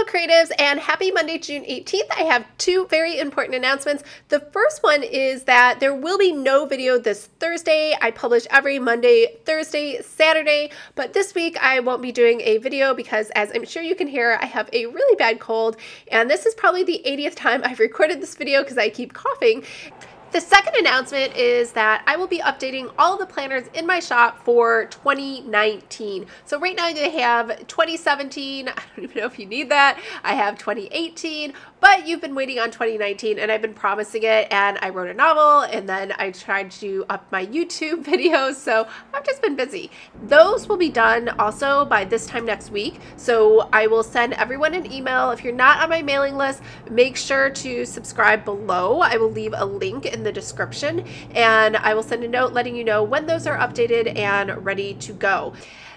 Hello creatives, and happy Monday, June 18th. I have two very important announcements. The first one is that there will be no video this Thursday. I publish every Monday, Thursday, Saturday, but this week I won't be doing a video because, as I'm sure you can hear, I have a really bad cold, and this is probably the 80th time I've recorded this video because I keep coughing. The second announcement is that I will be updating all the planners in my shop for 2019. So right now they have 2017, I don't even know if you need that. I have 2018, but you've been waiting on 2019 and I've been promising it, and I wrote a novel and then I tried to up my YouTube videos, so I've just been busy. Those will be done also by this time next week. So I will send everyone an email. If you're not on my mailing list, make sure to subscribe below. I will leave a link in the description, and I will send a note letting you know when those are updated and ready to go.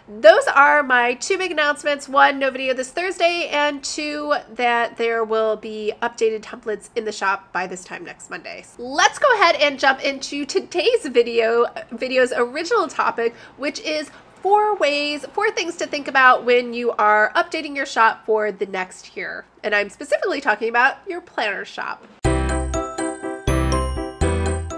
Those are my two big announcements. One, no video this Thursday, and two, that there will be updated templates in the shop by this time next Monday. Let's go ahead and jump into today's video's original topic, which is four things to think about when you are updating your shop for the next year. And I'm specifically talking about your planner shop.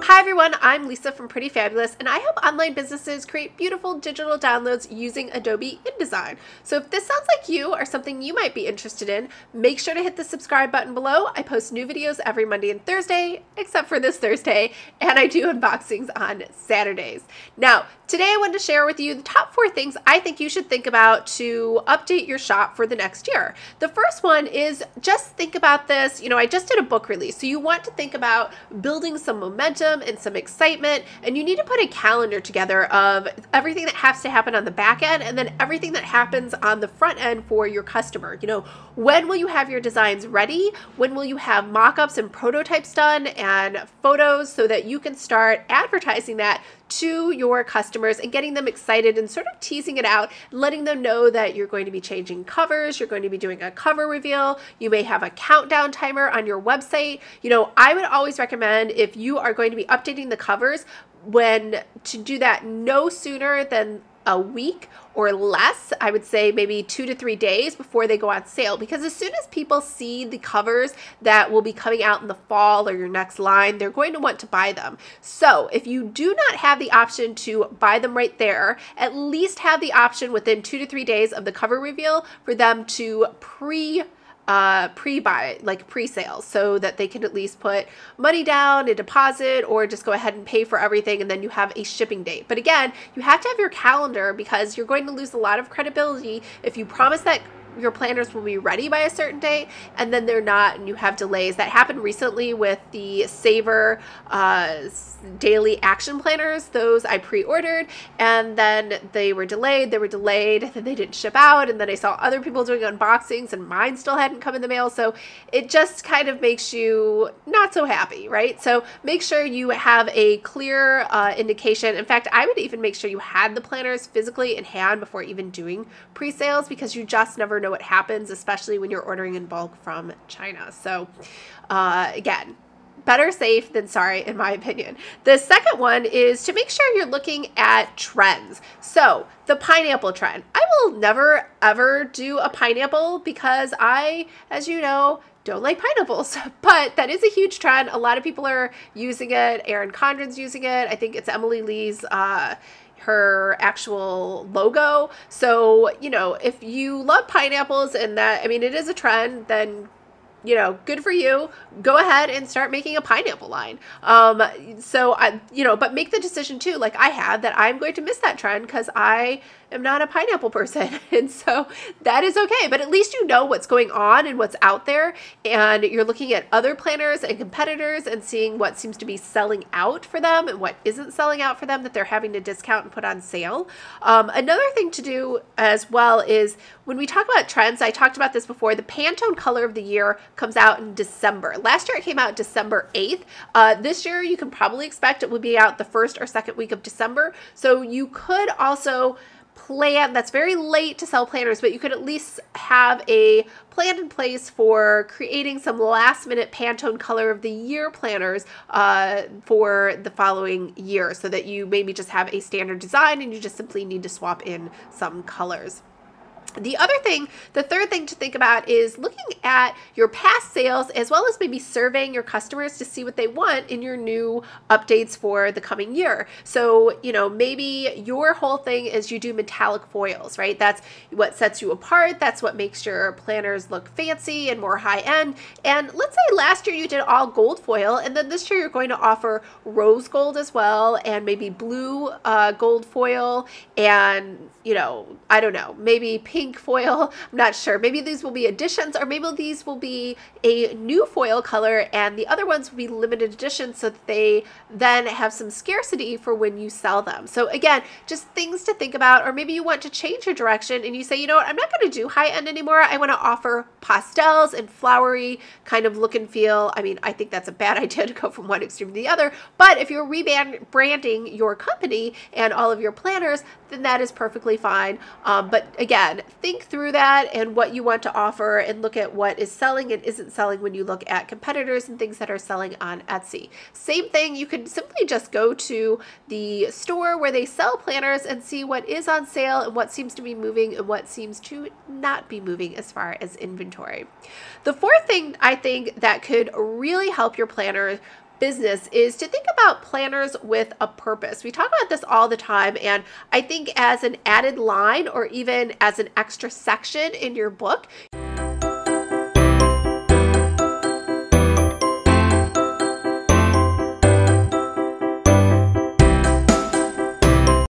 Hi everyone, I'm Lisa from Pretty Fabulous, and I help online businesses create beautiful digital downloads using Adobe InDesign. So if this sounds like you or something you might be interested in, make sure to hit the subscribe button below. I post new videos every Monday and Thursday, except for this Thursday, and I do unboxings on Saturdays. Now, today I wanted to share with you the top 4 things I think you should think about to update your shop for the next year. The first one is just think about this. You know, I just did a book release, so you want to think about building some momentum and some excitement, and you need to put a calendar together of everything that has to happen on the back end and then everything that happens on the front end for your customer. You know, when will you have your designs ready? When will you have mock-ups and prototypes done and photos so that you can start advertising that to your customers and getting them excited and sort of teasing it out, letting them know that you're going to be changing covers, you're going to be doing a cover reveal, you may have a countdown timer on your website. You know, I would always recommend, if you are going to be updating the covers, to do that no sooner than a week or less. I would say maybe 2 to 3 days before they go on sale, because as soon as people see the covers that will be coming out in the fall or your next line, they're going to want to buy them. So if you do not have the option to buy them right there, at least have the option within 2 to 3 days of the cover reveal for them to pre-buy, like pre-sales, so that they can at least put money down, a deposit, or just go ahead and pay for everything, and then you have a shipping date. But again, you have to have your calendar, because you're going to lose a lot of credibility if you promise that your planners will be ready by a certain date and then they're not, and you have delays. That happened recently with the Siefert daily action planners. Those I pre-ordered and then they were delayed, then they didn't ship out, and then I saw other people doing unboxings and mine still hadn't come in the mail. So it just kind of makes you not so happy, right? So make sure you have a clear indication. In fact, I would even make sure you had the planners physically in hand before even doing pre-sales, because you just never know what happens, especially when you're ordering in bulk from China. So again, better safe than sorry, in my opinion. The second one is to make sure you're looking at trends. So the pineapple trend. I will never ever do a pineapple because I, as you know, don't like pineapples, but that is a huge trend. A lot of people are using it. Erin Condren's using it. I think it's Emily Lee's her actual logo. So, you know, if you love pineapples and that, I mean, it is a trend, then, you know, good for you. Go ahead and start making a pineapple line. You know, but make the decision too, like I had, that I'm going to miss that trend because I am not a pineapple person. And so that is okay. But at least you know what's going on and what's out there. And you're looking at other planners and competitors and seeing what seems to be selling out for them and what isn't selling out for them that they're having to discount and put on sale. Another thing to do as well is, when we talk about trends, I talked about this before, the Pantone color of the year comes out in December. Last year it came out December 8th. This year you can probably expect it will be out the first or second week of December. So you could also plan, that's very late to sell planners, but you could at least have a plan in place for creating some last minute Pantone color of the year planners for the following year, so that you maybe just have a standard design and you just simply need to swap in some colors. The third thing to think about is looking at your past sales as well as maybe surveying your customers to see what they want in your new updates for the coming year. So, maybe your whole thing is you do metallic foils, right? That's what sets you apart. That's what makes your planners look fancy and more high end. And let's say last year you did all gold foil, and then this year you're going to offer rose gold as well, and maybe blue gold foil, and I don't know, maybe pink foil. I'm not sure. Maybe these will be additions, or maybe these will be a new foil color and the other ones will be limited editions so that they then have some scarcity for when you sell them. So again, just things to think about. Or maybe you want to change your direction and you say, you know what, I'm not going to do high end anymore. I want to offer pastels and flowery kind of look and feel. I mean, I think that's a bad idea to go from one extreme to the other, but if you're rebranding your company and all of your planners, then that is perfectly fine. But again, think through that and what you want to offer, and look at what is selling and isn't selling when you look at competitors and things that are selling on Etsy. Same thing, you could simply just go to the store where they sell planners and see what is on sale and what seems to be moving and what seems to not be moving as far as inventory. The fourth thing I think that could really help your planner business is to think about planners with a purpose. We talk about this all the time, and I think as an added line or even as an extra section in your book,